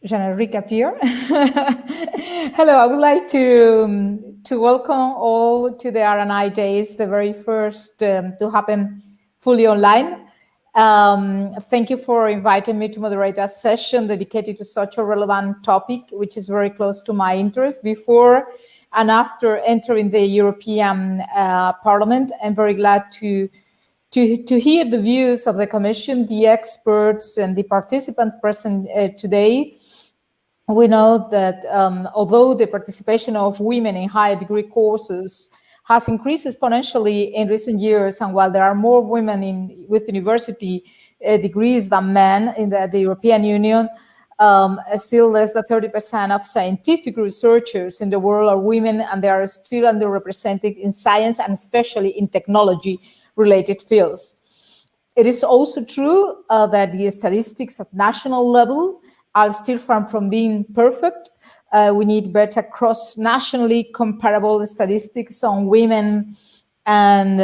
Jean-Enrique appear. Hello, I would like to welcome all to the R&I Days, the very first to happen fully online. Thank you for inviting me to moderate a session dedicated to such a relevant topic, which is very close to my interest. Before and after entering the European Parliament, I'm very glad to hear the views of the Commission, the experts, and the participants present today. We know that although the participation of women in higher degree courses has increased exponentially in recent years, and while there are more women with university degrees than men in the European Union, still less than 30% of scientific researchers in the world are women, and they are still underrepresented in science and especially in technology-related fields. It is also true that the statistics at national level are still far from being perfect. We need better cross-nationally comparable statistics on women and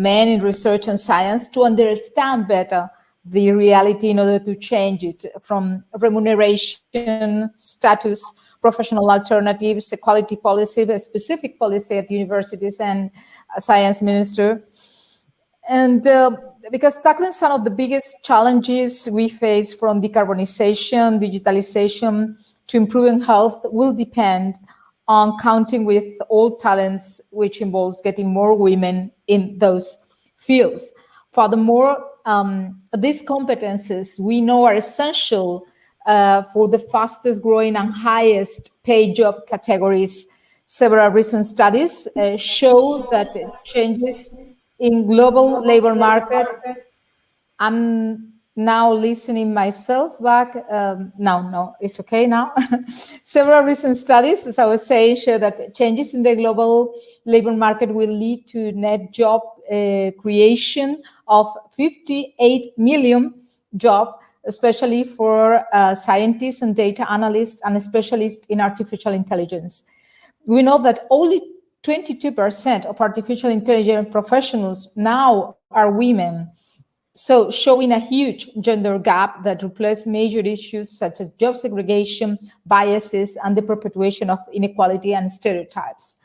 men in research and science to understand better the reality in order to change it from remuneration, status, professional alternatives, equality policy, a specific policy at universities and a science minister. And because tackling some of the biggest challenges we face, from decarbonization, digitalization to improving health, will depend on counting with all talents, which involves getting more women in those fields. Furthermore, these competences we know are essential for the fastest growing and highest paid job categories. Several recent studies show that changes in global labor market. I'm now listening myself back. No, it's okay now. Several recent studies, as I was saying, show that changes in the global labor market will lead to net job creation of 58 million jobs, especially for scientists and data analysts and specialists in artificial intelligence. We know that only 22% of artificial intelligence professionals now are women, so showing a huge gender gap that replaces major issues such as job segregation, biases, and the perpetuation of inequality and stereotypes.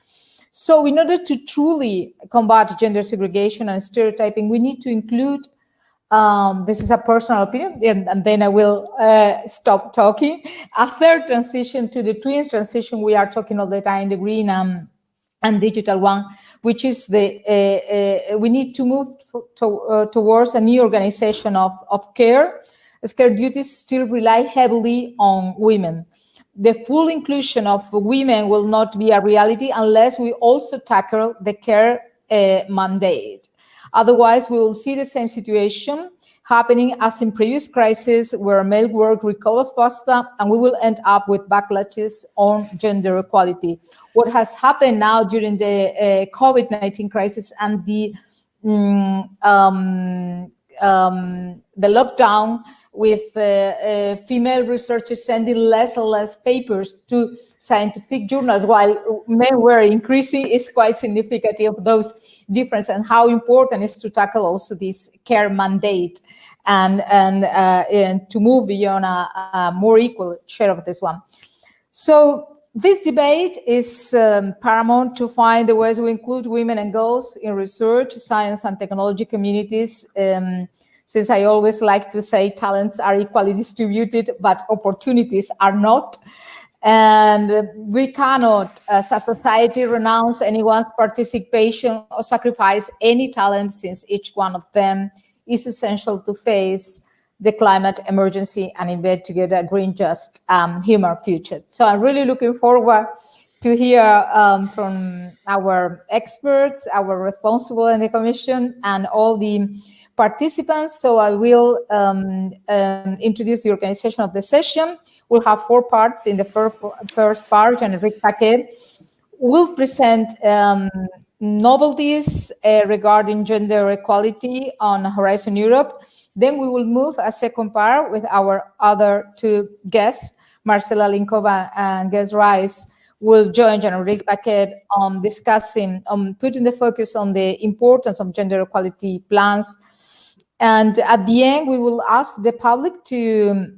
So in order to truly combat gender segregation and stereotyping, we need to include, this is a personal opinion, and then I will stop talking, a third transition to the twins transition we are talking all the time, the green and digital one, which is we need to move towards a new organization of care, as care duties still rely heavily on women. The full inclusion of women will not be a reality unless we also tackle the care mandate. Otherwise, we will see the same situation happening as in previous crises, where male work recovers faster, and we will end up with backlashes on gender equality. What has happened now during the COVID-19 crisis and the lockdown, with female researchers sending less and less papers to scientific journals while men were increasing, is quite significant of those differences, and how important it is to tackle also this care mandate and to move beyond a more equal share of this one. So this debate is paramount to find the ways we include women and girls in research, science, and technology communities. Since I always like to say talents are equally distributed, but opportunities are not. And we cannot, as a society, renounce anyone's participation or sacrifice any talent, since each one of them is essential to face the climate emergency and invent to get a green, just human future. So I'm really looking forward to hear from our experts, our responsible in the Commission, and all the participants. So I will introduce the organization of the session. We'll have 4 parts. In the first part, Jean-Enrique Paquet will present novelties regarding gender equality on Horizon Europe. Then we will move a second part with our other 2 guests. Marcela Linkova and Ges Rice will join Jean-Enrique Paquet on discussing, putting the focus on the importance of gender equality plans. And at the end, we will ask the public to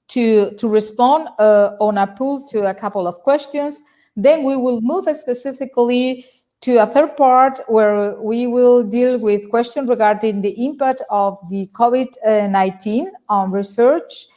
to respond on a pool to a couple of questions. Then we will move specifically to a third part where we will deal with questions regarding the impact of the COVID-19 on research.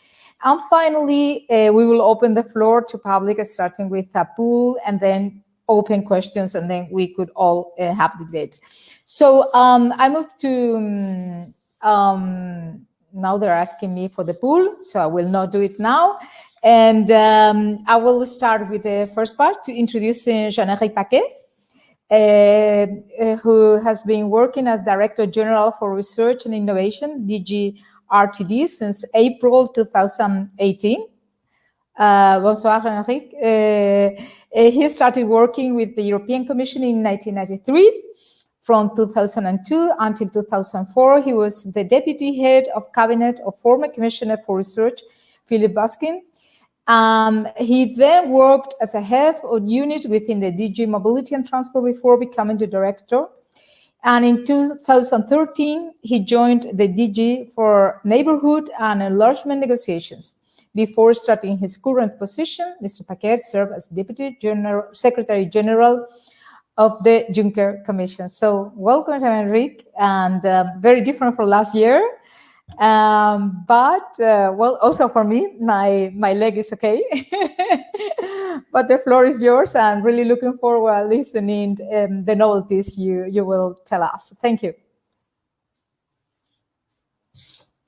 And finally, we will open the floor to public, starting with a pool and then open questions, and then we could all have debate. So I move to, now they're asking me for the pool, so I will not do it now. And I will start with the first part to introduce Jean-Henri Paquet, who has been working as Director General for Research and Innovation, DG RTD, since April 2018. Bonsoir, Jean-Henri. He started working with the European Commission in 1993. From 2002 until 2004, he was the Deputy Head of Cabinet of former Commissioner for Research, Philip Buskin. He then worked as a head of unit within the DG Mobility and Transport before becoming the director. And in 2013, he joined the DG for Neighborhood and Enlargement Negotiations. Before starting his current position, Mr. Paquet served as Deputy Secretary General of the Juncker Commission. So welcome, Jean-Henri, and very different from last year. But well, also for me, my leg is okay. But the floor is yours. I'm really looking forward to listening the novelties you will tell us. Thank you.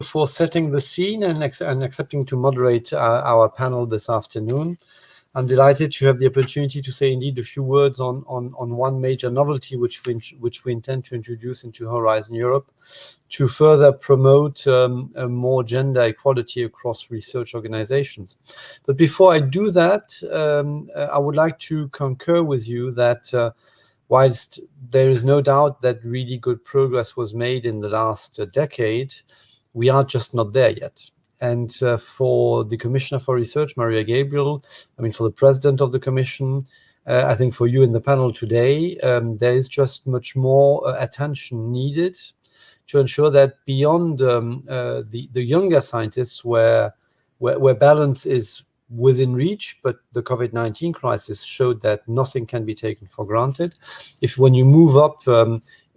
For setting the scene and accepting to moderate our panel this afternoon. I'm delighted to have the opportunity to say indeed a few words on one major novelty which we intend to introduce into Horizon Europe to further promote more gender equality across research organizations. But before I do that, I would like to concur with you that whilst there is no doubt that really good progress was made in the last decade, we are just not there yet. And for the Commissioner for Research, Maria Gabriel, I mean, for the President of the Commission, I think for you in the panel today, there is just much more attention needed to ensure that beyond the younger scientists where balance is within reach, but the COVID-19 crisis showed that nothing can be taken for granted. When you move up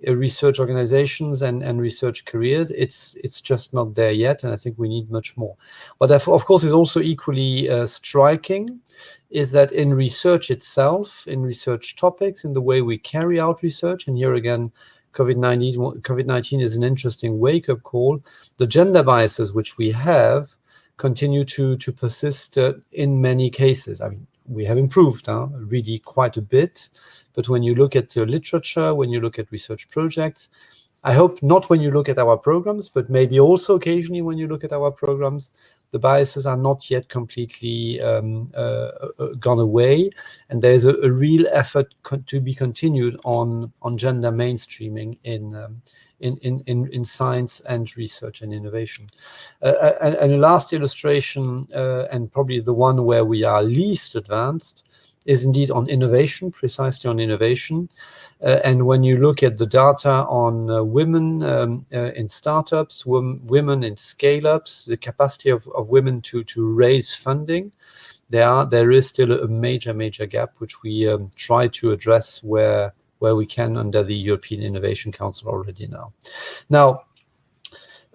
research organizations and research careers, it's just not there yet, and I think we need much more. What of course is also equally striking is that in research itself, in research topics, in the way we carry out research, and here again COVID-19 is an interesting wake-up call, the gender biases which we have continue to persist in many cases. I mean, we have improved really quite a bit, but when you look at the literature, when you look at research projects, I hope not when you look at our programs, but maybe also occasionally when you look at our programs, the biases are not yet completely gone away, and there is a real effort to be continued on gender mainstreaming in science and research and innovation. And a last illustration, and probably the one where we are least advanced, is indeed on innovation, precisely on innovation. And when you look at the data on women in startups, women in scale-ups, the capacity of women to raise funding, there is still a major gap which we try to address where we can under the European Innovation Council already now. Now,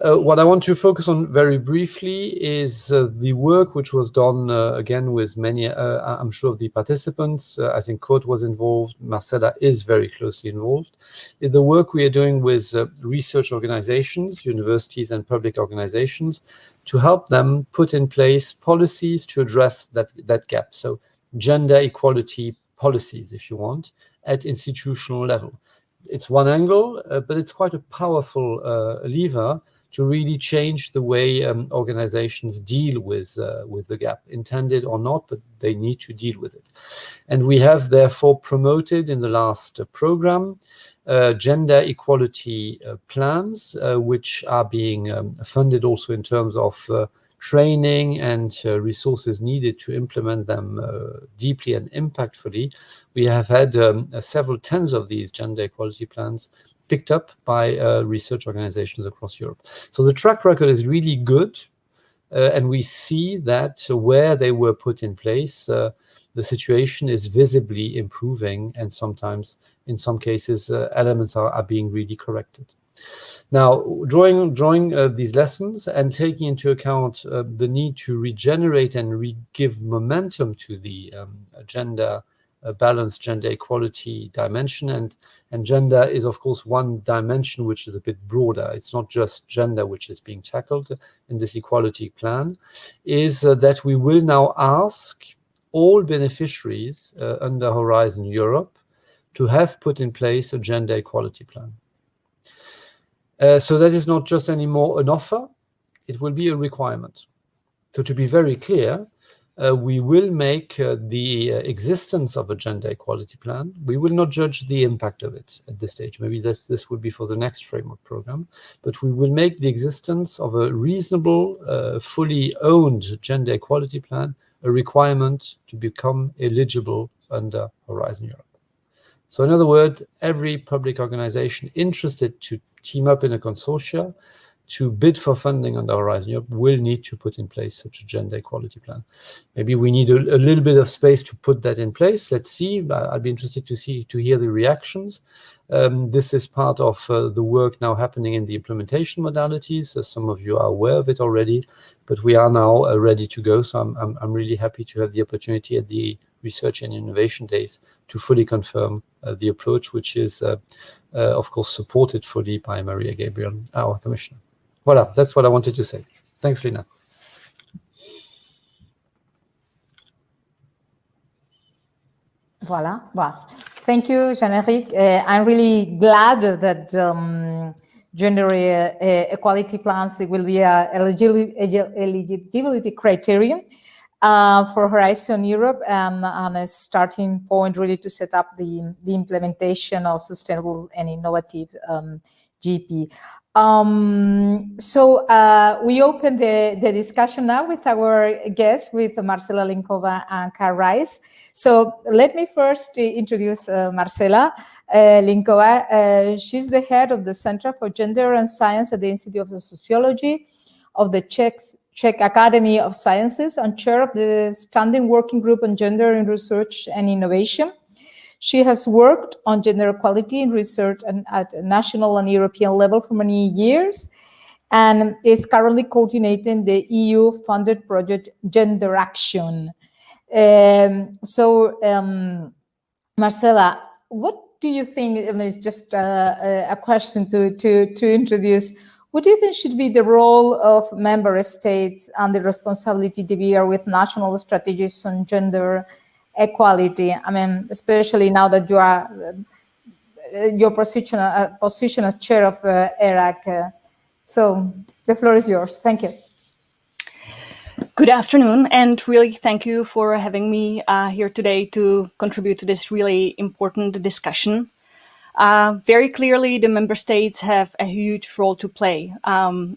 what I want to focus on very briefly is the work which was done again with many, I'm sure, of the participants. I think Kurt was involved, Marcella is very closely involved, is the work we are doing with research organizations, universities and public organizations to help them put in place policies to address that gap. So gender equality policies, if you want, at institutional level. It's one angle, but it's quite a powerful lever to really change the way organizations deal with the gap, intended or not, but they need to deal with it. And we have therefore promoted in the last program gender equality plans, which are being funded also in terms of training and resources needed to implement them deeply and impactfully. We have had several tens of these gender equality plans picked up by research organizations across Europe. So the track record is really good. and we see that where they were put in place, the situation is visibly improving, and sometimes, in some cases, elements are being really corrected. Now, drawing these lessons and taking into account the need to regenerate and give momentum to the gender balanced gender equality dimension, and gender is of course one dimension which is a bit broader. It's not just gender which is being tackled in this equality plan, is that we will now ask all beneficiaries under Horizon Europe to have put in place a gender equality plan. So that is not just anymore an offer, it will be a requirement. So to be very clear, we will make the existence of a gender equality plan. We will not judge the impact of it at this stage. Maybe this would be for the next framework program, but we will make the existence of a reasonable, fully owned gender equality plan a requirement to become eligible under Horizon Europe. So in other words, every public organization interested to team up in a consortia to bid for funding under Horizon Europe will need to put in place such a gender equality plan. Maybe we need a little bit of space to put that in place. Let's see. I'll be interested to hear the reactions. This is part of the work now happening in the implementation modalities. Some of you are aware of it already, but we are now ready to go. So I'm really happy to have the opportunity at the Research and Innovation Days to fully confirm the approach, which is, of course, supported fully by Maria Gabriel, our Commissioner. Voilà, that's what I wanted to say. Thanks, Lina. Voilà. Well, thank you, Jean-Eric. I'm really glad that gender equality plans will be an eligibility criterion for Horizon Europe and a starting point really to set up the implementation of sustainable and innovative GP. So we open the discussion now with our guests, with Marcela Linkova and Karl Rice. So let me first introduce Marcela Linkova. She's the head of the Center for Gender and Science at the Institute of Sociology of the Czech Academy of Sciences and chair of the Standing Working Group on Gender in Research and Innovation. She has worked on gender equality in research and at national and European level for many years, and is currently coordinating the EU-funded project Gender Action. Marcela, what do you think? I mean, it's just a question to introduce. What do you think should be the role of member states and the responsibility to bear with national strategies on gender equality? I mean, especially now that you are your position as chair of ERAC. So the floor is yours. Thank you. Good afternoon, and really thank you for having me here today to contribute to this really important discussion. Very clearly, the member states have a huge role to play.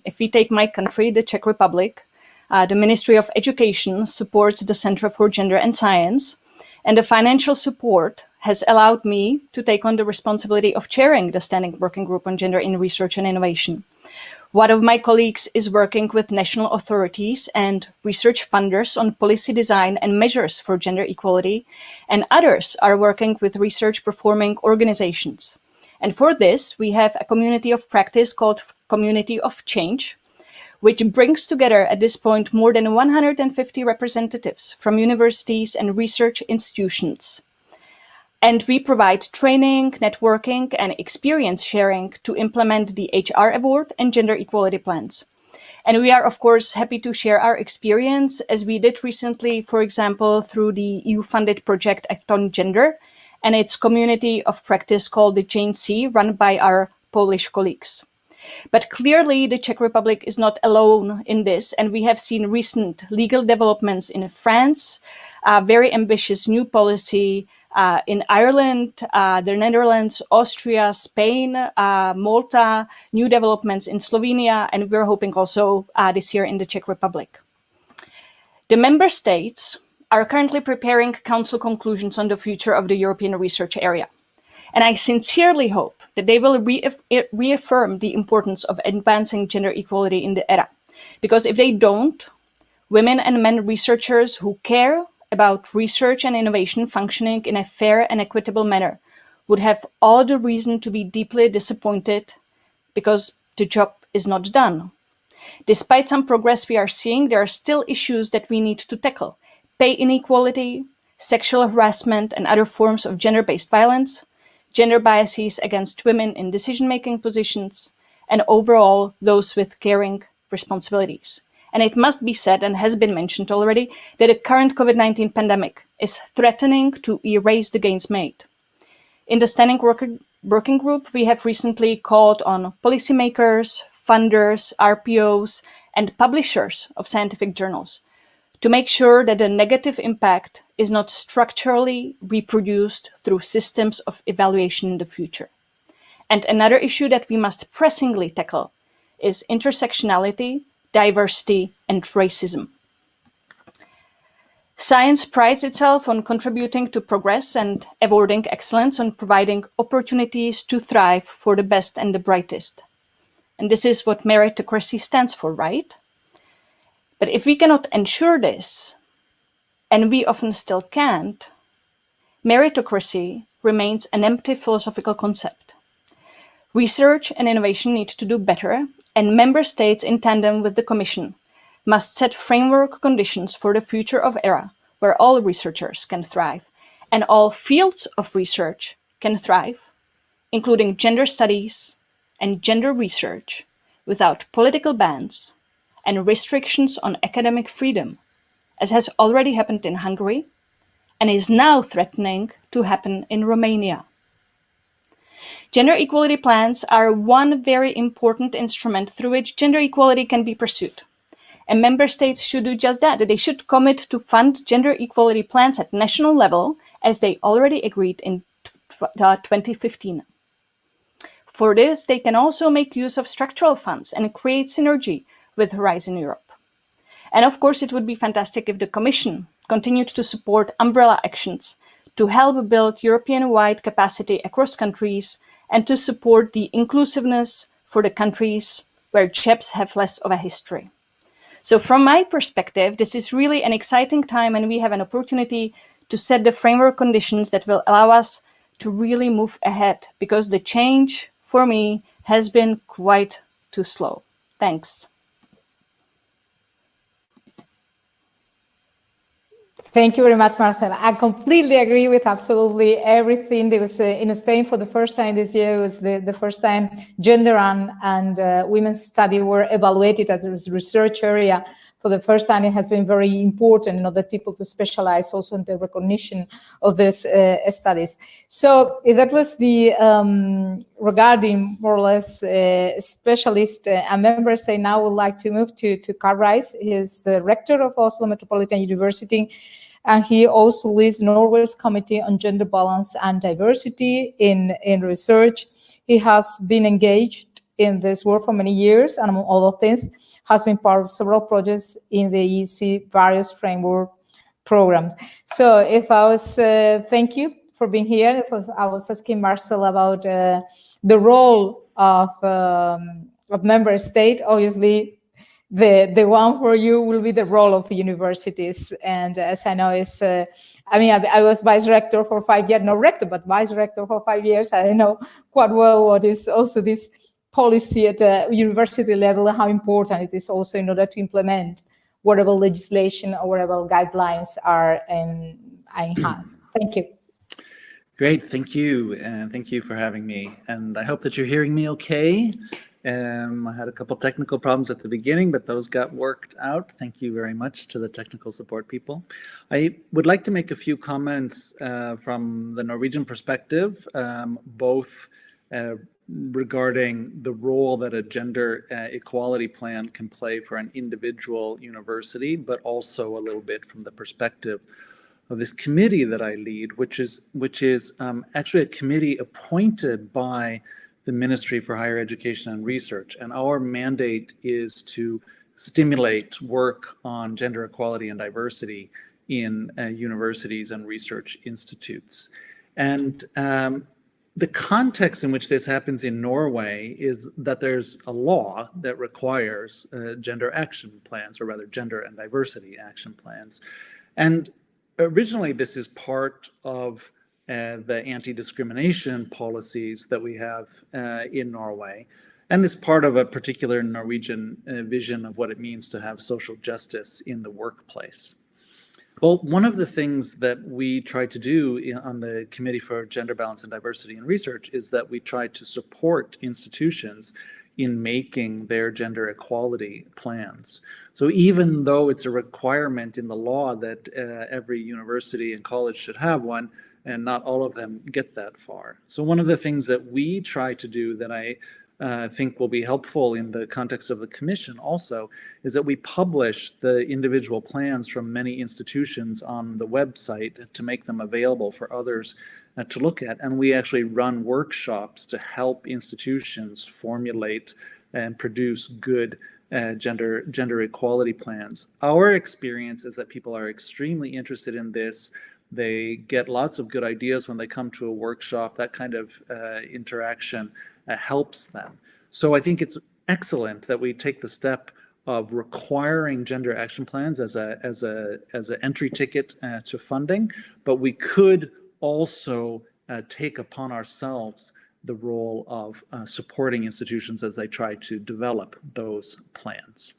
If we take my country, the Czech Republic, the Ministry of Education supports the Center for Gender and Science, and the financial support has allowed me to take on the responsibility of chairing the Standing Working Group on Gender in Research and Innovation. One of my colleagues is working with national authorities and research funders on policy design and measures for gender equality, and others are working with research performing organizations. And for this, we have a community of practice called Community of Change, which brings together at this point more than 150 representatives from universities and research institutions. And we provide training, networking, and experience sharing to implement the HR Award and gender equality plans. And we are, of course, happy to share our experience, as we did recently, for example, through the EU-funded project Act on Gender and its community of practice called the JNC, run by our Polish colleagues. But clearly, the Czech Republic is not alone in this, and we have seen recent legal developments in France, very ambitious new policy in Ireland, the Netherlands, Austria, Spain, Malta, new developments in Slovenia, and we're hoping also this year in the Czech Republic. The member states are currently preparing Council conclusions on the future of the European research area. And I sincerely hope that they will reaffirm the importance of advancing gender equality in the era. Because if they don't, Women and men researchers who care about research and innovation functioning in a fair and equitable manner would have all the reason to be deeply disappointed because the job is not done. Despite some progress we are seeing, there are still issues that we need to tackle. Pay inequality, sexual harassment and other forms of gender-based violence, gender biases against women in decision-making positions, and overall those with caring responsibilities. And it must be said, and has been mentioned already, that the current COVID-19 pandemic is threatening to erase the gains made. In the Standing Working Group, we have recently called on policymakers, funders, RPOs, and publishers of scientific journals to make sure that the negative impact is not structurally reproduced through systems of evaluation in the future. And another issue that we must pressingly tackle is intersectionality, diversity, and racism. Science prides itself on contributing to progress and awarding excellence, on providing opportunities to thrive for the best and the brightest. And this is what meritocracy stands for, right? But if we cannot ensure this, and we often still can't, meritocracy remains an empty philosophical concept. Research and innovation need to do better, and member states in tandem with the Commission must set framework conditions for the future of era where all researchers can thrive and all fields of research can thrive, including gender studies and gender research, without political bans and restrictions on academic freedom, as has already happened in Hungary and is now threatening to happen in Romania. Gender equality plans are one very important instrument through which gender equality can be pursued. And member states should do just that. They should commit to fund gender equality plans at national level, as they already agreed in 2015. For this, they can also make use of structural funds and create synergy with Horizon Europe. And of course, it would be fantastic if the Commission continued to support umbrella actions to help build European-wide capacity across countries and to support the inclusiveness for the countries where JEPs have less of a history. So from my perspective, this is really an exciting time, and we have an opportunity to set the framework conditions that will allow us to really move ahead, because the change for me has been quite too slow. Thanks. Thank you very much, Marcela. I completely agree with absolutely everything. There was in Spain for the first time this year, was the first time gender and women's study were evaluated as a research area. For the first time, it has been very important, that people to specialize also in the recognition of these studies. So that was the regarding more or less specialist and member state. Now I would like to move to Carl Rice. He is the rector of Oslo Metropolitan University, and he also leads Norway's Committee on Gender Balance and Diversity in research. He has been engaged in this work for many years, and among other things, has been part of several projects in the EC various framework programs. So if I was, thank you for being here. I was asking Marcel about the role of member state. Obviously, the one for you will be the role of the universities. And as I know, I was vice rector for 5 years, not rector, but vice rector for 5 years. I know quite well what is also this policy at the university level, and how important it is also in order to implement whatever legislation or whatever guidelines are in hand. Thank you. Great, thank you. And thank you for having me. And I hope that you're hearing me okay. I had a couple technical problems at the beginning, but those got worked out. Thank you very much to the technical support people. I would like to make a few comments from the Norwegian perspective, both regarding the role that a gender equality plan can play for an individual university, but also a little bit from the perspective of this committee that I lead, which is actually a committee appointed by the Ministry for Higher Education and Research. And our mandate is to stimulate work on gender equality and diversity in universities and research institutes. And The context in which this happens in Norway is that there's a law that requires gender action plans, or rather gender and diversity action plans. And originally this is part of the anti-discrimination policies that we have in Norway. And it's part of a particular Norwegian vision of what it means to have social justice in the workplace. Well, one of the things that we try to do on the Committee for Gender Balance and Diversity in Research is that we try to support institutions in making their gender equality plans. So even though it's a requirement in the law that every university and college should have one, and not all of them get that far. So one of the things that we try to do that I think will be helpful in the context of the Commission also is that we publish the individual plans from many institutions on the website to make them available for others to look at. And we actually run workshops to help institutions formulate and produce good gender equality plans. Our experience is that people are extremely interested in this. They get lots of good ideas when they come to a workshop. That kind of interaction helps them. So I think it's excellent that we take the step of requiring gender action plans as an entry ticket to funding, but we could also take upon ourselves the role of supporting institutions as they try to develop those plans.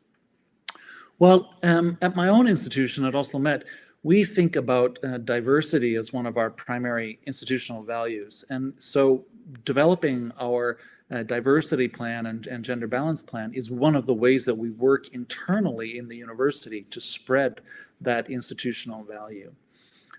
Well, at my own institution at Oslo Met, we think about diversity as one of our primary institutional values. And so developing our diversity plan and gender balance plan is one of the ways that we work internally in the university to spread that institutional value.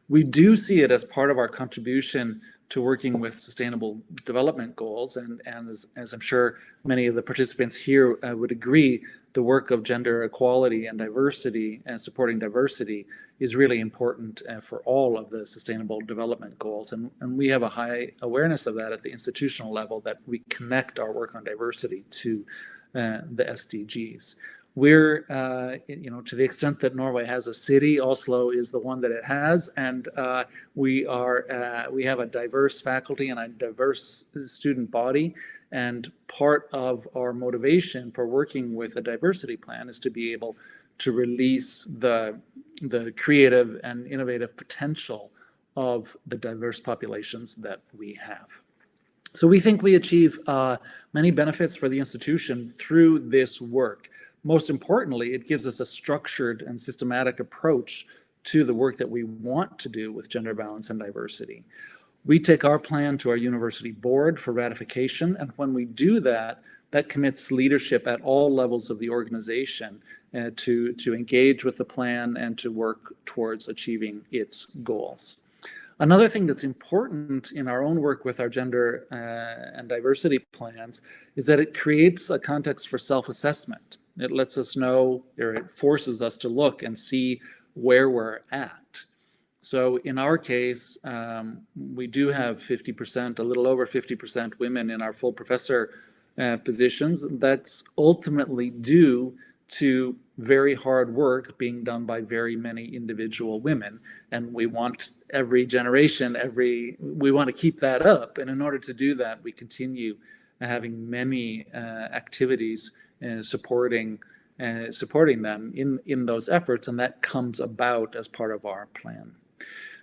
We do see it as part of our contribution to working with sustainable development goals, and as I'm sure many of the participants here would agree, the work of gender equality and diversity and supporting diversity is really important for all of the sustainable development goals. And we have a high awareness of that at the institutional level, that we connect our work on diversity to the SDGs. We're, to the extent that Norway has a city, Oslo is the one that it has, and we have a diverse faculty and a diverse student body. And part of our motivation for working with a diversity plan is to be able to release the creative and innovative potential of the diverse populations that we have. So we think we achieve many benefits for the institution through this work. Most importantly, it gives us a structured and systematic approach to the work that we want to do with gender balance and diversity. We take our plan to our university board for ratification, and when we do that, that commits leadership at all levels of the organization to engage with the plan and to work towards achieving its goals. Another thing that's important in our own work with our gender and diversity plans is that it creates a context for self-assessment. It lets us know, or it forces us to look and see where we're at. So in our case, we do have 50%, a little over 50% women in our full professor positions. That's ultimately due to very hard work being done by very many individual women. And we want every generation, we want to keep that up. And in order to do that, we continue having many activities supporting them in those efforts, and that comes about as part of our plan.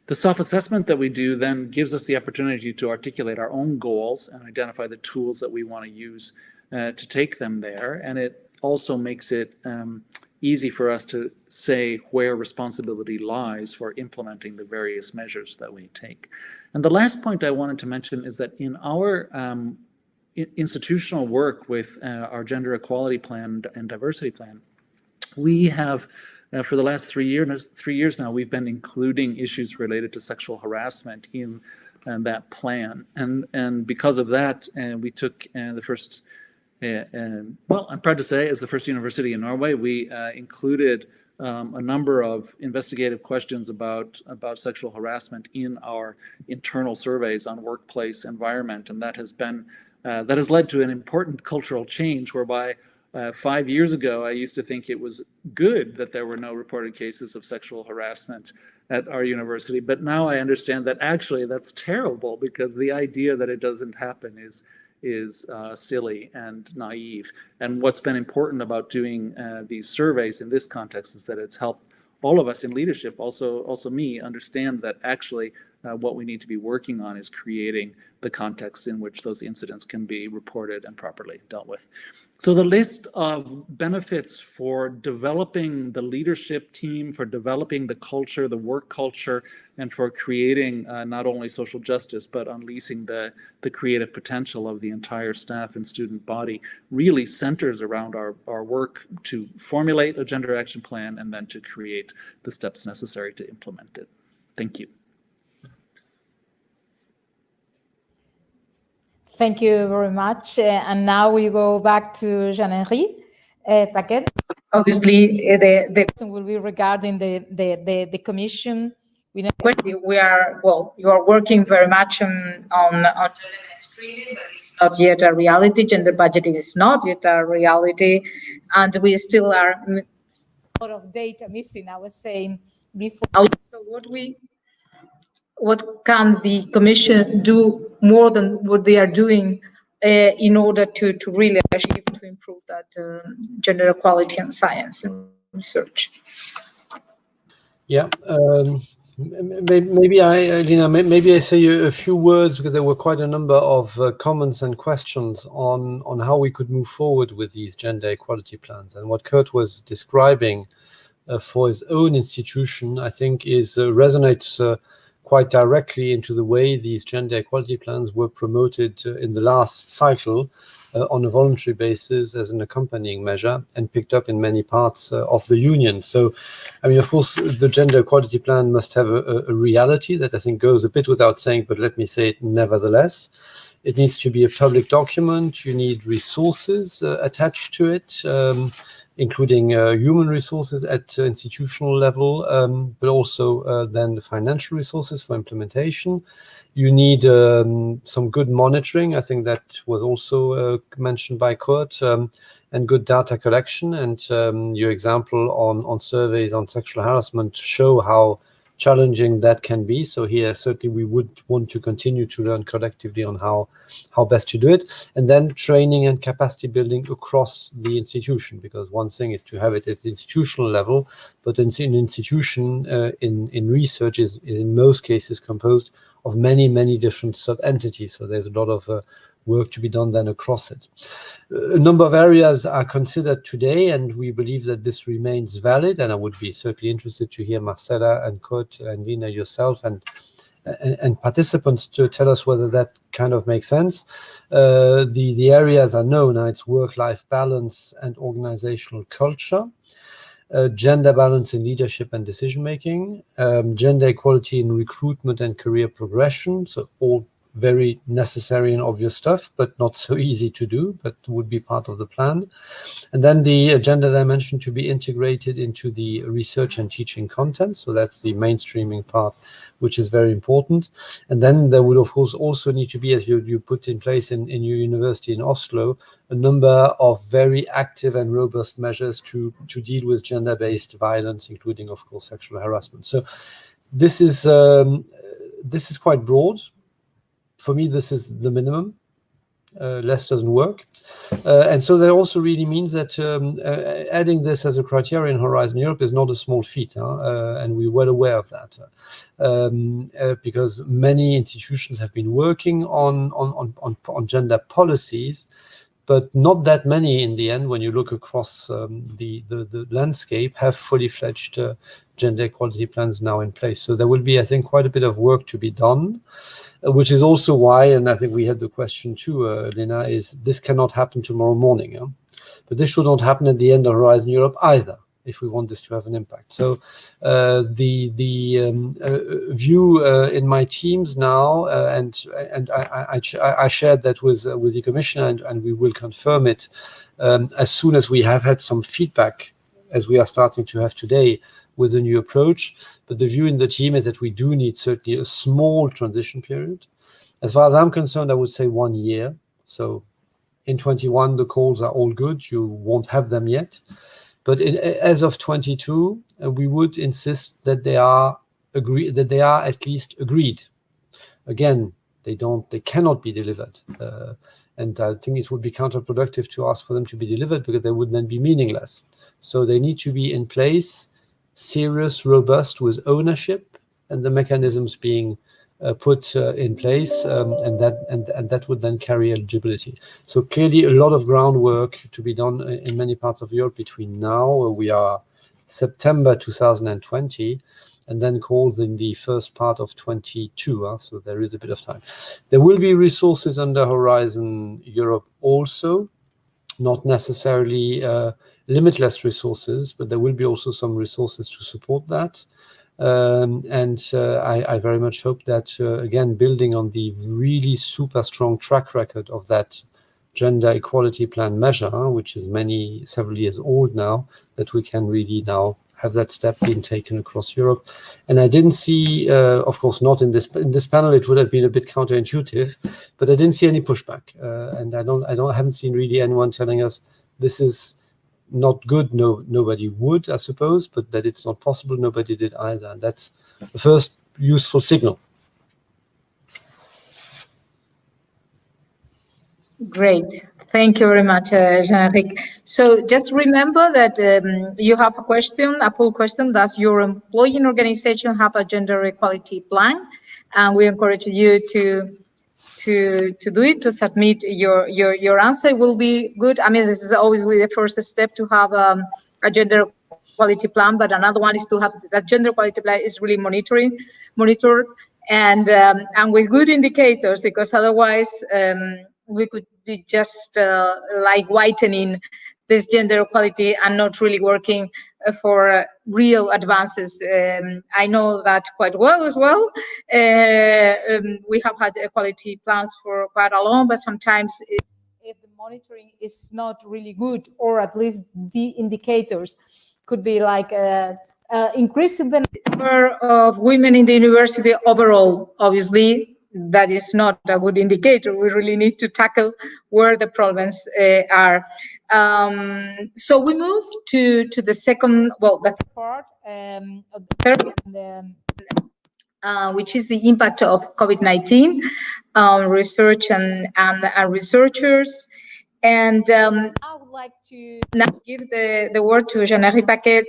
The self-assessment that we do then gives us the opportunity to articulate our own goals and identify the tools that we want to use to take them there, and it also makes it easy for us to say where responsibility lies for implementing the various measures that we take. And the last point I wanted to mention is that in our institutional work with our gender equality plan and diversity plan, we have, for the last 3 years now, we've been including issues related to sexual harassment in that plan. And because of that, we took the first, well, I'm proud to say, as the first university in Norway, we included a number of investigative questions about sexual harassment in our internal surveys on workplace environment, and that has led to an important cultural change, whereby 5 years ago, I used to think it was good that there were no reported cases of sexual harassment at our university. But now I understand that actually that's terrible, because the idea that it doesn't happen is silly and naive. And what's been important about doing these surveys in this context is that it's helped all of us in leadership, also me, understand that actually what we need to be working on is creating the context in which those incidents can be reported and properly dealt with. So the list of benefits for developing the leadership team, for developing the culture, the work culture, and for creating not only social justice, but unleashing the creative potential of the entire staff and student body really centers around our work to formulate a gender action plan and then to create the steps necessary to implement it. Thank you. Thank you very much. And now we go back to Jean-Henri Paquet. Obviously, the question will be regarding the commission. you are working very much on gender mainstreaming, but it's not yet a reality. Gender budgeting is not yet a reality, and we still are A lot of data missing, I was saying before. So what can the commission do more than what they are doing in order to really achieve to improve that gender equality in science and research? Yeah, maybe Lina, maybe I say a few words, because there were quite a number of comments and questions on how we could move forward with these gender equality plans. And what Kurt was describing for his own institution, I think, resonates quite directly into the way these gender equality plans were promoted in the last cycle on a voluntary basis as an accompanying measure, and picked up in many parts of the union. So, I mean, of course, the gender equality plan must have a reality that I think goes a bit without saying, but let me say it nevertheless. It needs to be a public document. You need resources attached to it, including human resources at institutional level, but also then the financial resources for implementation. You need some good monitoring. I think that was also mentioned by Kurt, and good data collection. And your example on surveys on sexual harassment show how challenging that can be. So here, certainly we would want to continue to learn collectively on how best to do it. And then training and capacity building across the institution, because one thing is to have it at the institutional level, but an institution in research is in most cases composed of many different sub-entities. So there's a lot of work to be done then across it. A number of areas are considered today, and we believe that this remains valid. And I would be certainly interested to hear Marcela and Kurt and Lina, yourself, and participants to tell us whether that kind of makes sense. The areas are known. It's work-life balance and organizational culture, gender balance in leadership and decision-making, gender equality in recruitment and career progression. So all very necessary and obvious stuff, but not so easy to do, but would be part of the plan. And then the gender dimension to be integrated into the research and teaching content. So that's the mainstreaming part, which is very important. And then there would, of course, also need to be, as you put in place in your university in Oslo, a number of very active and robust measures to deal with gender-based violence, including, of course, sexual harassment. So this is quite broad. For me, this is the minimum. Less doesn't work. And so that also really means that adding this as a criteria in Horizon Europe is not a small feat, and we're well aware of that, because many institutions have been working on gender policies, but not that many in the end, when you look across the landscape, have fully fledged gender equality plans now in place. So there will be, I think, quite a bit of work to be done, which is also why, and I think we had the question too, Lina, is this cannot happen tomorrow morning. But this should not happen at the end of Horizon Europe either, if we want this to have an impact. So the view in my teams now, and I shared that with the Commission, and we will confirm it as soon as we have had some feedback, as we are starting to have today, with a new approach. But the view in the team is that we do need certainly a small transition period. As far as I'm concerned, I would say 1 year. So in 21, the calls are all good. You won't have them yet. But as of 22, we would insist that they are at least agreed. Again, they cannot be delivered. And I think it would be counterproductive to ask for them to be delivered, because they would then be meaningless. So they need to be in place, serious, robust, with ownership, and the mechanisms being put in place, and that would then carry eligibility. So clearly a lot of groundwork to be done in many parts of Europe between now, we are September 2020, and then calls in the first part of 22, so there is a bit of time. There will be resources under Horizon Europe also, not necessarily limitless resources, but there will be also some resources to support that. I very much hope that, again, building on the really super strong track record of that gender equality plan measure, which is several years old now, that we can really now have that step being taken across Europe. And I didn't see, of course, not in this panel, it would have been a bit counterintuitive, but I didn't see any pushback, and I haven't seen really anyone telling us this is not good. No, nobody would, I suppose, but that it's not possible, nobody did either. And that's the first useful signal. Great. Thank you very much, Jean-Eric. So just remember that you have a poll question. Does your employing organization have a gender equality plan? And we encourage you to do it, to submit your answer. It will be good. I mean, this is obviously the first step to have a gender equality plan, but another one is to have that gender equality plan is really monitored and with good indicators, because otherwise we could be just like whitening this gender equality and not really working for real advances. I know that quite well as well. We have had equality plans for quite a long, but sometimes if the monitoring is not really good, or at least the indicators could be like increasing the number of women in the university overall. Obviously, that is not a good indicator. We really need to tackle where the problems are. So we move to the second, the third part of the third, which is the impact of COVID-19 on research and researchers. And I would like to now give the word to Jean-Eric Paquet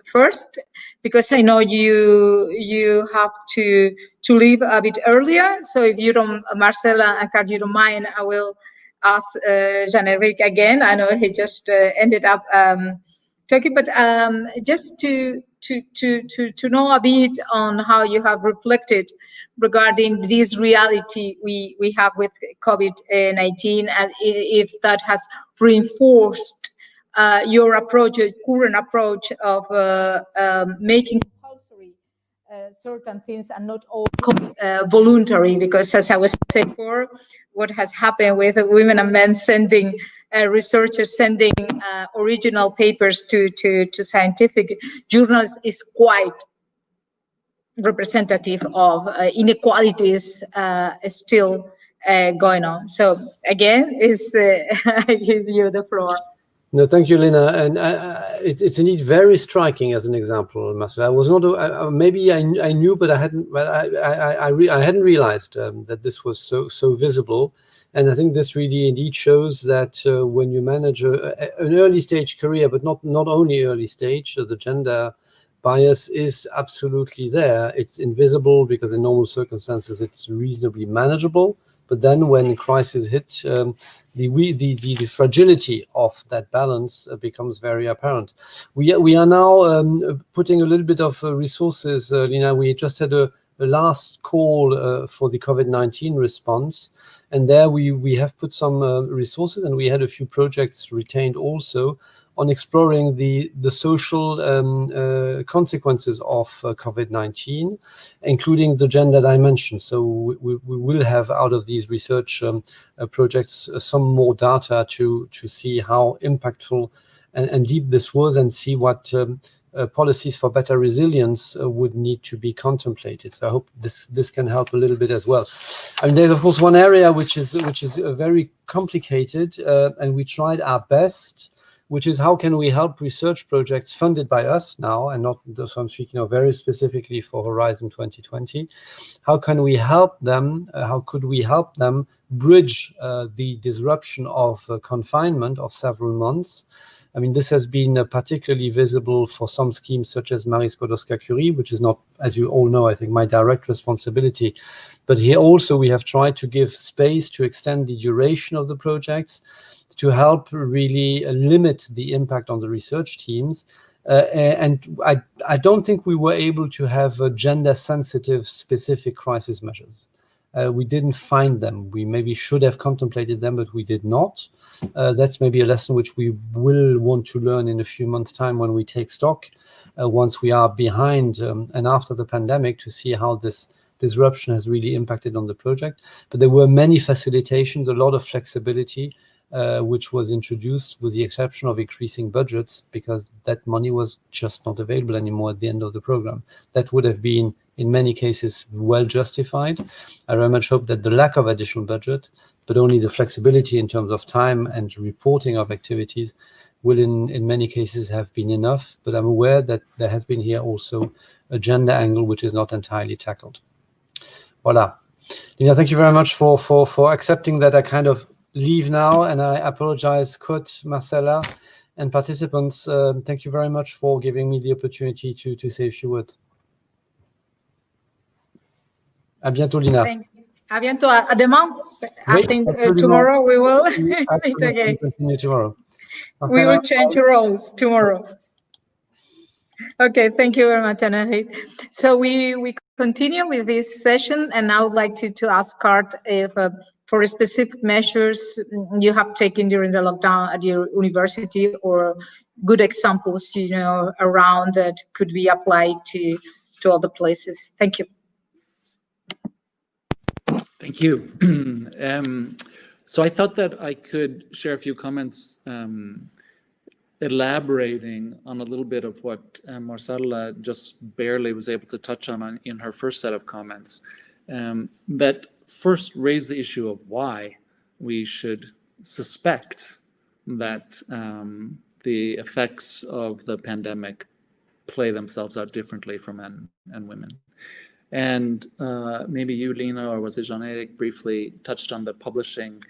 first, because I know you have to leave a bit earlier. So if you don't, Marcela and Carl, you don't mind, I will ask Jean-Eric again. I know he just ended up talking, but just to know a bit on how you have reflected regarding this reality we have with COVID-19, and if that has reinforced your approach, your current approach of making compulsory certain things and not all voluntary, because as I was saying before, what has happened with women and men sending researchers sending original papers to scientific journals is quite representative of inequalities still going on. So again, I give you the floor. No, thank you, Lina. And it's indeed very striking as an example, Marcel. I was not maybe I knew, but I hadn't realized that this was so visible. And I think this really indeed shows that when you manage an early stage career, but not only early stage, the gender bias is absolutely there. It's invisible because in normal circumstances it's reasonably manageable. But then when crisis hits, the fragility of that balance becomes very apparent. We are now putting a little bit of resources. Lina, we just had a last call for the COVID-19 response, and there we have put some resources, and we had a few projects retained also on exploring the social consequences of COVID-19, including the gender dimension. So we will have out of these research projects some more data to see how impactful and deep this was, and see what policies for better resilience would need to be contemplated. So I hope this can help a little bit as well. I mean, there's of course one area which is very complicated, and we tried our best, which is how can we help research projects funded by us now, and not, so I'm speaking of very specifically for Horizon 2020. How can we help them, how could we help them bridge the disruption of confinement of several months? I mean, this has been particularly visible for some schemes such as Marie Skłodowska-Curie, which is not, as you all know, I think, my direct responsibility. But here also we have tried to give space to extend the duration of the projects, to help really limit the impact on the research teams. And I don't think we were able to have gender-sensitive specific crisis measures. We didn't find them. We maybe should have contemplated them, but we did not. That's maybe a lesson which we will want to learn in a few months' time when we take stock, once we are behind and after the pandemic, to see how this disruption has really impacted on the project. But there were many facilitations, a lot of flexibility, which was introduced, with the exception of increasing budgets, because that money was just not available anymore at the end of the program. That would have been, in many cases, well justified. I very much hope that the lack of additional budget, but only the flexibility in terms of time and reporting of activities, will in many cases have been enough. But I'm aware that there has been here also a gender angle which is not entirely tackled. Voila. Lina, thank you very much for accepting that I kind of leave now, and I apologize, Kurt, Marcella, and participants. Thank you very much for giving me the opportunity to say a few words. À bientôt, Lina. Thank you. À bientôt. À demain. I Oui, think absolument. tomorrow we will Oui, meet again. continue tomorrow. Okay, We will change roles tomorrow. Okay, thank you very much, Anahit. So we continue with this session, and I would like to ask Kurt if for specific measures you have taken during the lockdown at your university, or good examples, you know, around that could be applied to other places. Thank you. Thank you. So I thought that I could share a few comments elaborating on a little bit of what Marcela just barely was able to touch on in her first set of comments, that first raise the issue of why we should suspect that the effects of the pandemic play themselves out differently for men and women. And maybe you, Lina, or was it Jean-Eric, briefly touched on the publishing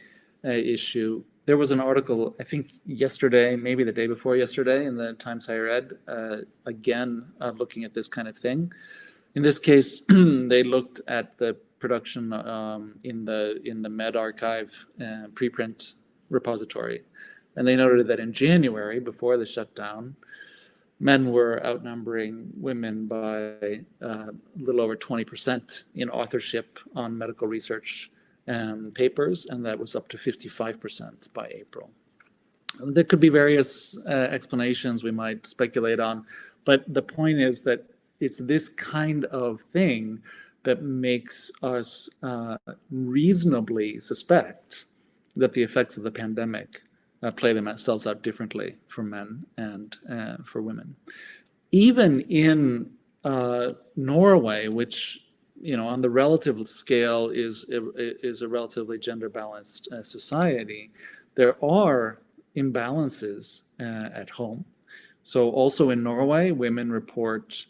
issue. There was an article, I think yesterday, maybe the day before yesterday, in the Times Higher Ed, again, looking at this kind of thing. In this case, they looked at the production in the Med Archive preprint repository. And they noted that in January, before the shutdown, men were outnumbering women by a little over 20% in authorship on medical research papers, and that was up to 55% by April. There could be various explanations we might speculate on, but the point is that it's this kind of thing that makes us reasonably suspect that the effects of the pandemic play themselves out differently for men and for women. Even in Norway, which, you know, on the relative scale is a relatively gender balanced society, there are imbalances at home. So also in Norway, women report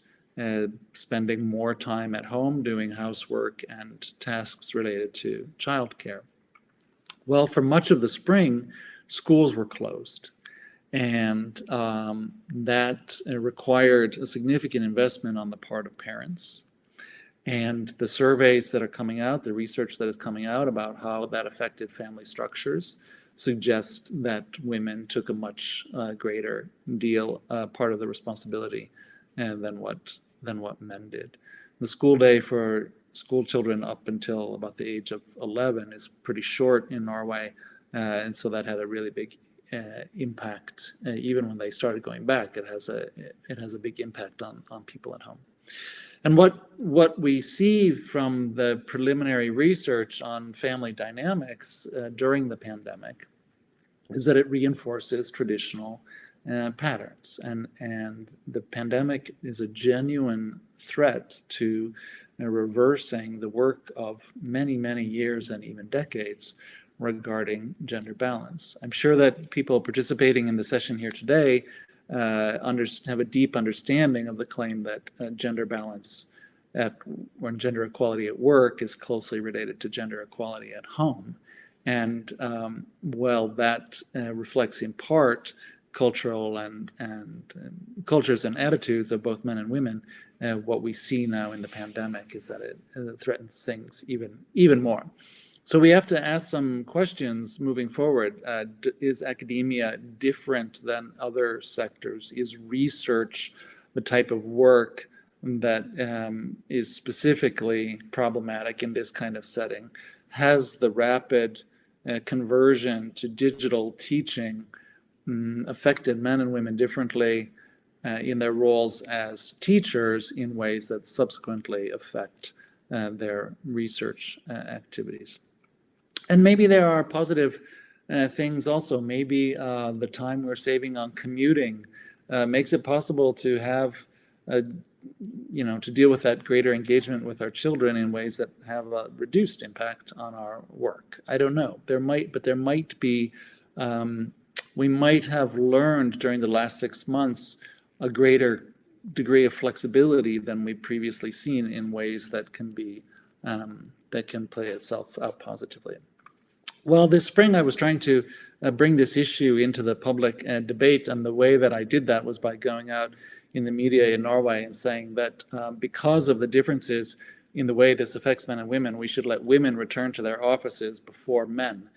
spending more time at home doing housework and tasks related to childcare. Well, for much of the spring, schools were closed, and that required a significant investment on the part of parents. And the surveys that are coming out, the research that is coming out about how that affected family structures, suggest that women took a much greater part of the responsibility than what men did. The school day for school children up until about the age of 11 is pretty short in Norway, and so that had a really big impact. Even when they started going back, it has a big impact on people at home. And what we see from the preliminary research on family dynamics during the pandemic is that it reinforces traditional patterns, and the pandemic is a genuine threat to reversing the work of many, many years and even decades regarding gender balance. I'm sure that people participating in the session here today have a deep understanding of the claim that gender balance or gender equality at work is closely related to gender equality at home. And well, that reflects in part cultural and cultures and attitudes of both men and women. What we see now in the pandemic is that it threatens things even more. So we have to ask some questions moving forward. Is academia different than other sectors? Is research the type of work that is specifically problematic in this kind of setting? Has the rapid conversion to digital teaching affected men and women differently in their roles as teachers in ways that subsequently affect their research activities? And maybe there are positive things also. Maybe the time we're saving on commuting makes it possible to have, to deal with that greater engagement with our children in ways that have a reduced impact on our work. I don't know. There might be, we might have learned during the last 6 months a greater degree of flexibility than we've previously seen in ways that can be, that can play itself out positively. Well, this spring I was trying to bring this issue into the public debate, and the way that I did that was by going out in the media in Norway and saying that because of the differences in the way this affects men and women, we should let women return to their offices before men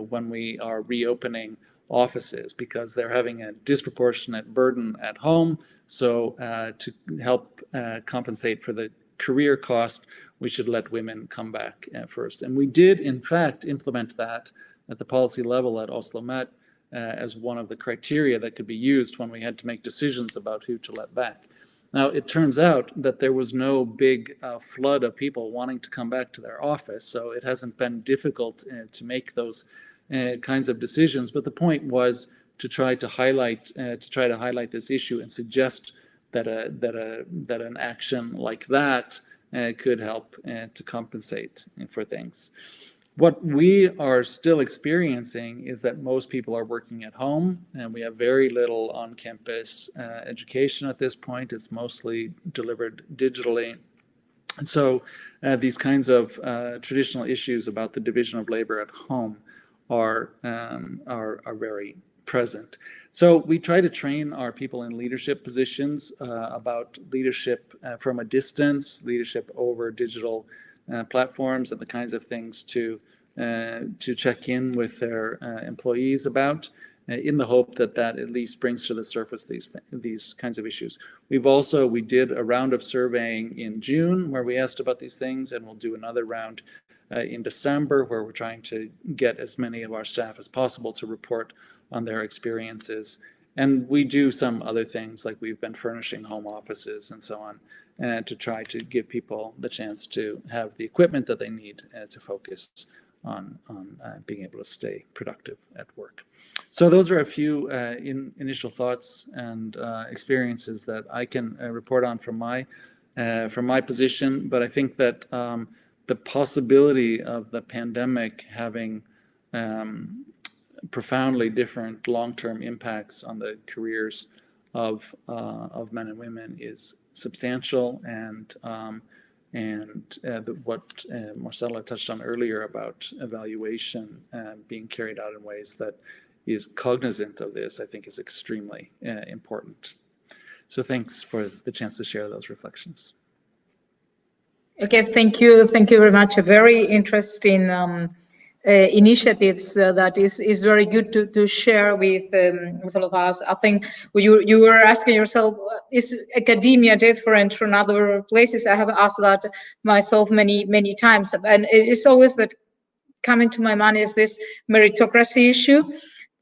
when we are reopening offices, because they're having a disproportionate burden at home. So to help compensate for the career cost, we should let women come back first. And we did, in fact, implement that at the policy level at Oslo Met as one of the criteria that could be used when we had to make decisions about who to let back. Now, it turns out that there was no big flood of people wanting to come back to their office, so it hasn't been difficult to make those kinds of decisions. But the point was to try to highlight this issue and suggest that an action like that could help to compensate for things. What we are still experiencing is that most people are working at home, and we have very little on-campus education at this point. It's mostly delivered digitally. And so these kinds of traditional issues about the division of labor at home are very present. So we try to train our people in leadership positions about leadership from a distance, leadership over digital platforms, and the kinds of things to check in with their employees about, in the hope that at least brings to the surface these kinds of issues. We did a round of surveying in June where we asked about these things, and we'll do another round in December where we're trying to get as many of our staff as possible to report on their experiences. And we do some other things, like we've been furnishing home offices and so on, to try to give people the chance to have the equipment that they need to focus on being able to stay productive at work. So those are a few initial thoughts and experiences that I can report on from my position. But I think that the possibility of the pandemic having profoundly different long-term impacts on the careers of men and women is substantial, and what Marcela touched on earlier about evaluation being carried out in ways that is cognizant of this, I think is extremely important. So thanks for the chance to share those reflections. Okay, thank you very much. A very interesting initiatives that is very good to share with all of us. I think you were asking yourself, is academia different from other places? I have asked that myself many times, and it's always that coming to my mind is this meritocracy issue,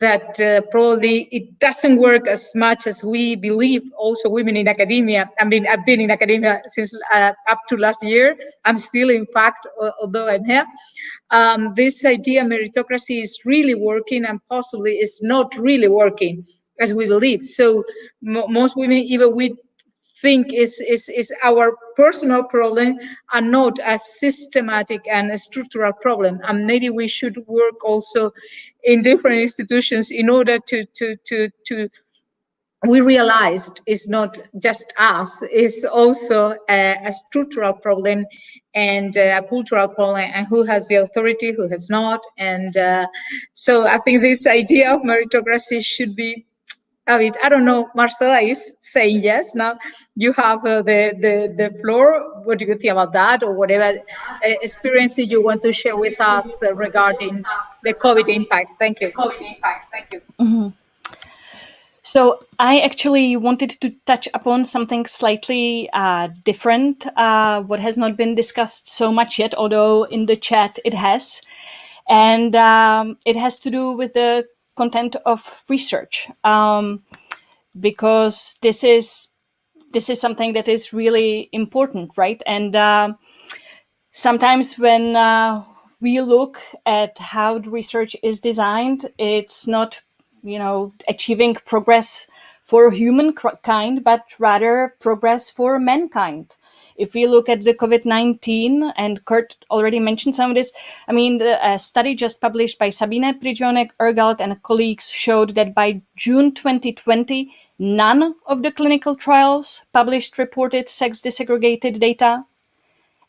that probably it doesn't work as much as we believe. Also, women in academia, I mean, I've been in academia since up to last year. I'm still, in fact, although I'm here. This idea meritocracy is really working, and possibly is not really working as we believe. So most women, even with think is our personal problem and not a systematic and a structural problem. And maybe we should work also in different institutions in order to we realized it's not just us, it's also a structural problem and a cultural problem, and who has the authority, who has not. And so I think this idea of meritocracy should be a bit, I don't know, Marcela is saying yes. Now you have the floor. What do you think about that, or whatever experiences you want to share with us regarding the COVID impact? Thank you. Mhm. So I actually wanted to touch upon something slightly different, what has not been discussed so much yet, although in the chat it has. And it has to do with the content of research, because this is something that is really important, right? And sometimes when we look at how the research is designed, it's not, achieving progress for humankind, but rather progress for mankind. If we look at the COVID-19, and Kurt already mentioned some of this, I mean, a study just published by Sabine Prijonek-Ergald and colleagues showed that by June 2020, none of the clinical trials published reported sex desegregated data.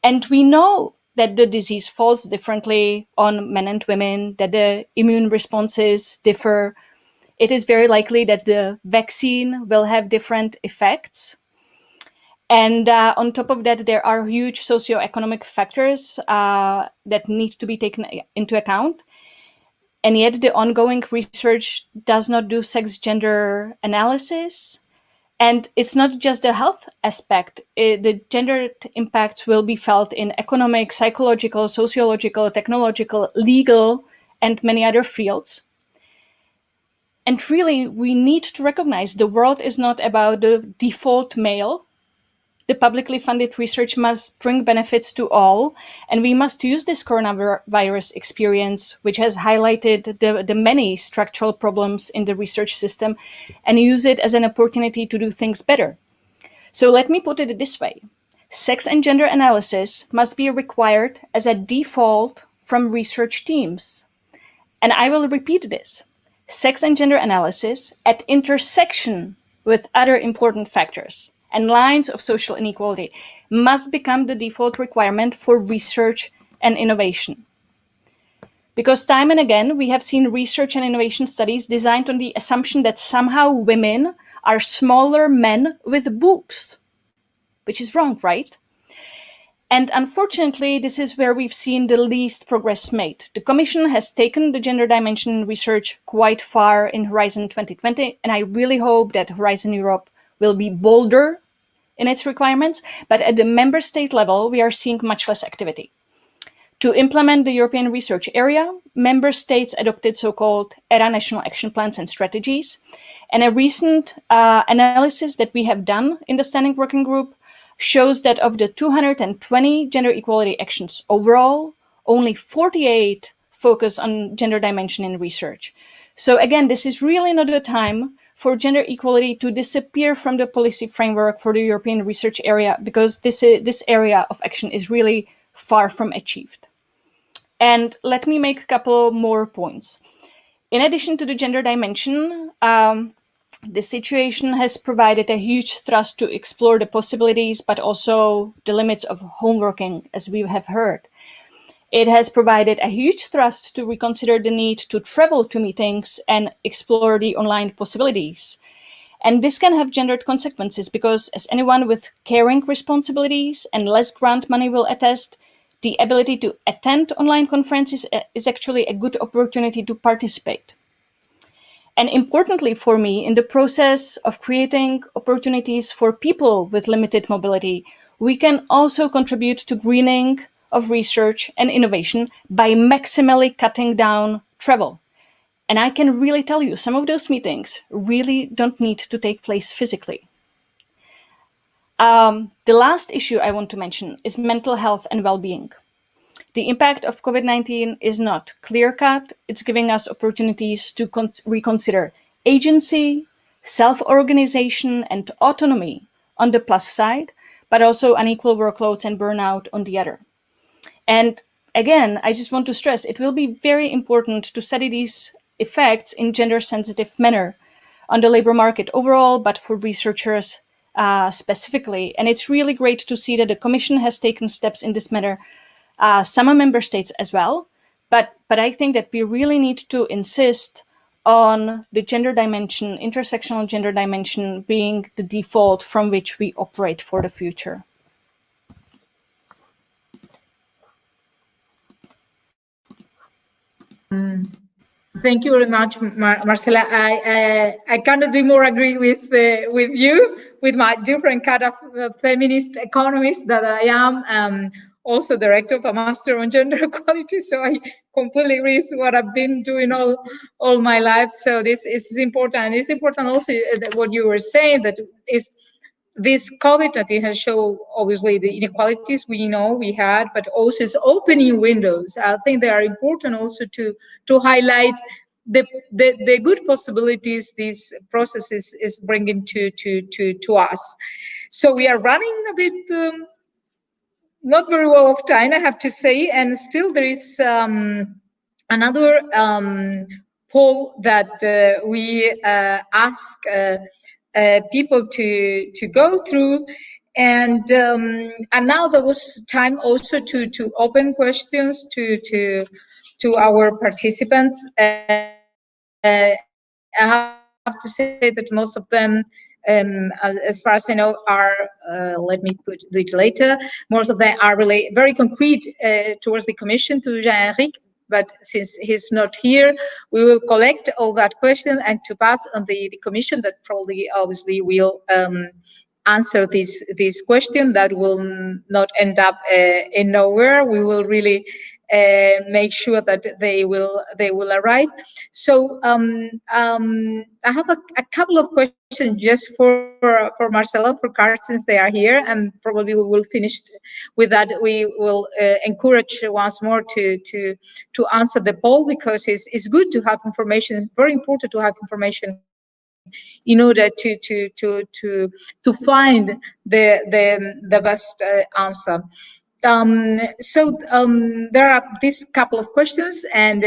And we know that the disease falls differently on men and women, that the immune responses differ. It is very likely that the vaccine will have different effects. And on top of that, there are huge socioeconomic factors that need to be taken into account. And yet the ongoing research does not do sex-gender analysis. And it's not just the health aspect. The gender impacts will be felt in economic, psychological, sociological, technological, legal, and many other fields. And really, we need to recognize the world is not about the default male. The publicly funded research must bring benefits to all, and we must use this coronavirus experience, which has highlighted the many structural problems in the research system, and use it as an opportunity to do things better. So let me put it this way. Sex and gender analysis must be required as a default from research teams. And I will repeat this. Sex and gender analysis at intersection with other important factors and lines of social inequality must become the default requirement for research and innovation. Because time and again, we have seen research and innovation studies designed on the assumption that somehow women are smaller men with boobs, which is wrong, right? And unfortunately, this is where we've seen the least progress made. The Commission has taken the gender dimension in research quite far in Horizon 2020, and I really hope that Horizon Europe will be bolder in its requirements, but at the member state level, we are seeing much less activity. To implement the European research area, member states adopted so-called ERA national action plans and strategies, and a recent analysis that we have done in the Standing Working Group shows that of the 220 gender equality actions overall, only 48 focus on gender dimension in research. So again, this is really not a time for gender equality to disappear from the policy framework for the European research area, because this area of action is really far from achieved. And let me make a couple more points. In addition to the gender dimension, the situation has provided a huge thrust to explore the possibilities, but also the limits of homeworking, as we have heard. It has provided a huge thrust to reconsider the need to travel to meetings and explore the online possibilities. And this can have gendered consequences because, as anyone with caring responsibilities and less grant money will attest, the ability to attend online conferences is actually a good opportunity to participate. And importantly for me, in the process of creating opportunities for people with limited mobility, we can also contribute to greening of research and innovation by maximally cutting down travel. And I can really tell you, some of those meetings really don't need to take place physically. The last issue I want to mention is mental health and well-being. The impact of COVID-19 is not clear-cut. It's giving us opportunities to reconsider agency, self-organization, and autonomy on the plus side, but also unequal workloads and burnout on the other. And again, I just want to stress, it will be very important to study these effects in gender-sensitive manner on the labor market overall, but for researchers specifically. And it's really great to see that the Commission has taken steps in this manner, some member states as well. But I think that we really need to insist on the gender dimension, intersectional gender dimension, being the default from which we operate for the future. Thank you very much, Marcela. I cannot be more agree with you, with my different kind of feminist economist that I am. Also director of a master on gender equality, so I completely agree with what I've been doing all my life. So this is important, and it's important also that what you were saying, that is this COVID-19 has shown obviously the inequalities we know we had, but also it's opening windows. I think they are important also to highlight the good possibilities these processes is bringing to us. So we are running a bit not very well of time, I have to say, and still there is another poll that we ask people to go through, and now there was time also to open questions to our participants. I have to say that most of them, as far as I know, are, let me put it later, most of them are really very concrete towards the Commission, to Jean-Eric, but since he's not here, we will collect all that question and to pass on the Commission that probably, obviously, will answer this question that will not end up in nowhere. We will really make sure that they will arrive. So I have a couple of questions just for Marcela, for Carl, since they are here, and probably we will finish with that. We will encourage once more to answer the poll, because it's good to have information, very important to have information in order to find the best answer. So there are these couple of questions, and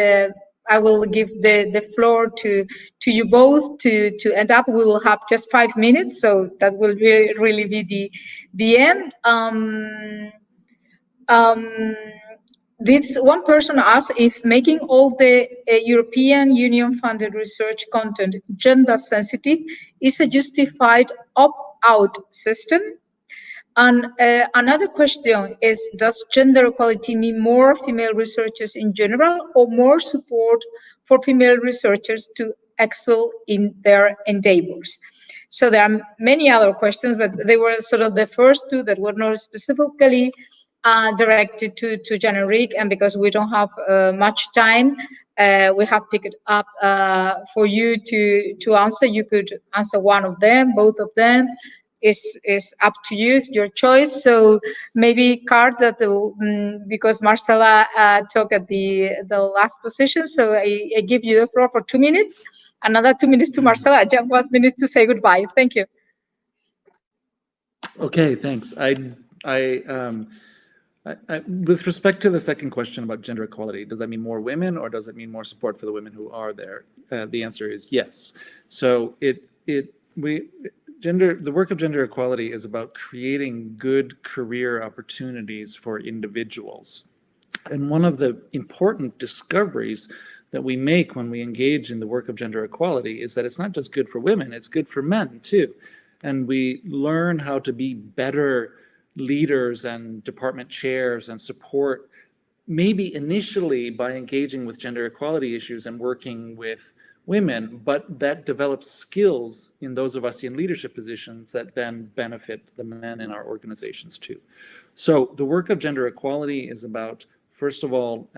I will give the floor to you both to end up. We will have just 5 minutes, so that will really be the end. This one person asked if making all the European Union funded research content gender sensitive is a justified opt-out system. And another question is, does gender equality mean more female researchers in general, or more support for female researchers to excel in their endeavors? So there are many other questions, but they were sort of the first two that were not specifically directed to Jean-Eric, and because we don't have much time, we have picked it up for you to answer. You could answer one of them, both of them. Is up to you, it's your choice. So maybe, Carl, that because Marcela took at the last position, so I give you the floor for 2 minutes. Another 2 minutes to Marcela. Just 1 minute to say goodbye. Thank you. Okay, thanks. With respect to the second question about gender equality, does that mean more women, or does it mean more support for the women who are there? The answer is yes. So the work of gender equality is about creating good career opportunities for individuals. And one of the important discoveries that we make when we engage in the work of gender equality is that it's not just good for women, it's good for men too. And we learn how to be better leaders and department chairs and support, maybe initially by engaging with gender equality issues and working with women, but that develops skills in those of us in leadership positions that then benefit the men in our organizations too. So the work of gender equality is about, first of all,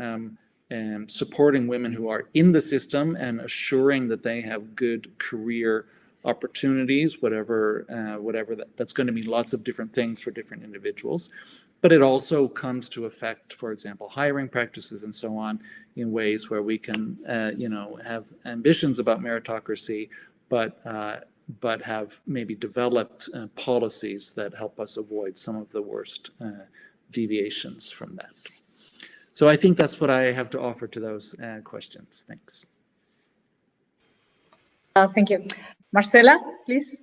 supporting women who are in the system and assuring that they have good career opportunities, whatever that's going to mean lots of different things for different individuals. But it also comes to affect, for example, hiring practices and so on, in ways where we can, have ambitions about meritocracy, but but have maybe developed policies that help us avoid some of the worst deviations from that. So I think that's what I have to offer to those questions. Thanks. Thank you. Marcela, please.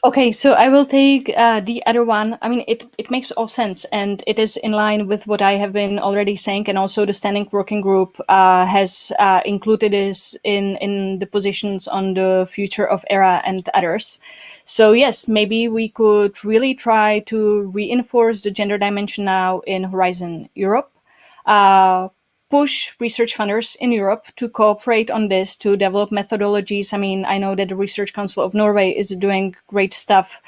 Okay, so I will take the other one. I mean, it makes all sense, and it is in line with what I have been already saying, and also the standing working group has included this in the positions on the future of ERA and others. So yes, maybe we could really try to reinforce the gender dimension now in Horizon Europe, push research funders in Europe to cooperate on this, to develop methodologies. I mean, I know that the Research Council of Norway is doing great stuff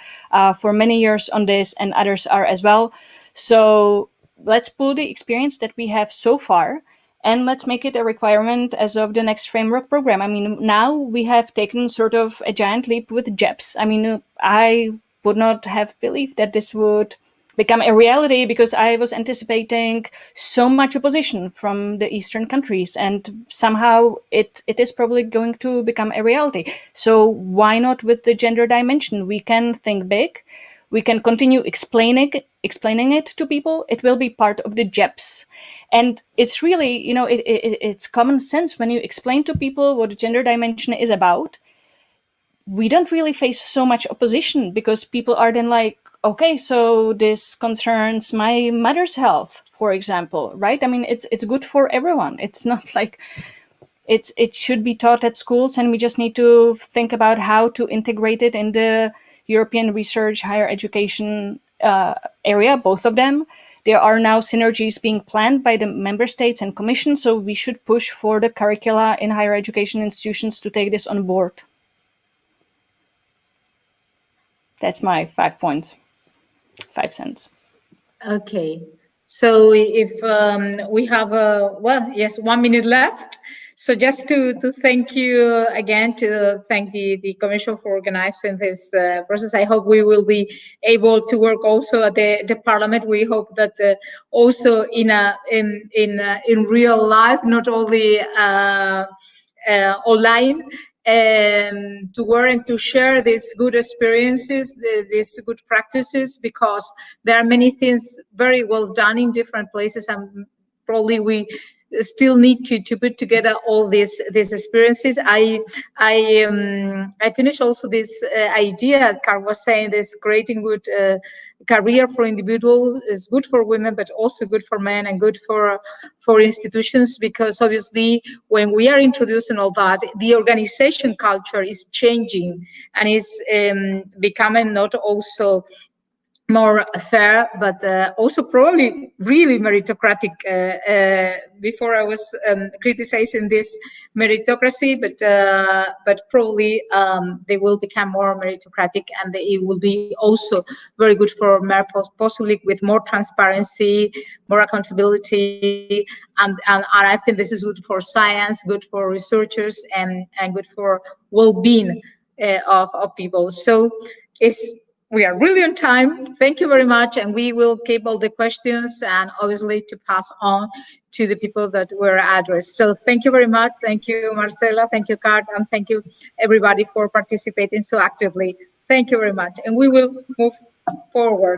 for many years on this, and others are as well. So let's pull the experience that we have so far, and let's make it a requirement as of the next framework program. I mean, now we have taken sort of a giant leap with JEPs. I mean, I would not have believed that this would become a reality, because I was anticipating so much opposition from the Eastern countries, and somehow it is probably going to become a reality. So why not with the gender dimension? We can think big. We can continue explaining it to people. It will be part of the JEPs. And it's really, you know, it's common sense when you explain to people what the gender dimension is about. We don't really face so much opposition, because people are then like, okay, so this concerns my mother's health, for example, right? I mean, it's good for everyone. It's not like it should be taught at schools, and we just need to think about how to integrate it in the European research, higher education area, both of them. There are now synergies being planned by the member states and commission, so we should push for the curricula in higher education institutions to take this on board. That's my 5 points. 5 cents. Okay, so if we have well, yes, 1 minute left. So just to thank you again, to thank the Commission for organizing this process. I hope we will be able to work also at the Parliament. We hope that also in real life, not only online, to work and to share these good experiences, these good practices, because there are many things very well done in different places, and probably we still need to put together all these experiences. I finished also this idea Carl was saying, this creating good career for individuals is good for women, but also good for men and good for institutions, because obviously when we are introducing all that, the organization culture is changing and is becoming not also more fair, but also probably really meritocratic. Before I was criticizing this meritocracy, but probably they will become more meritocratic, and it will be also very good for possibly with more transparency, more accountability, and I think this is good for science, good for researchers, and good for well-being of people. So we are really on time. Thank you very much. And we will keep all the questions and obviously to pass on to the people that were addressed. So thank you very much. Thank you, Marcela. Thank you, Kat. And thank you, everybody, for participating so actively. Thank you very much. And we will move forward.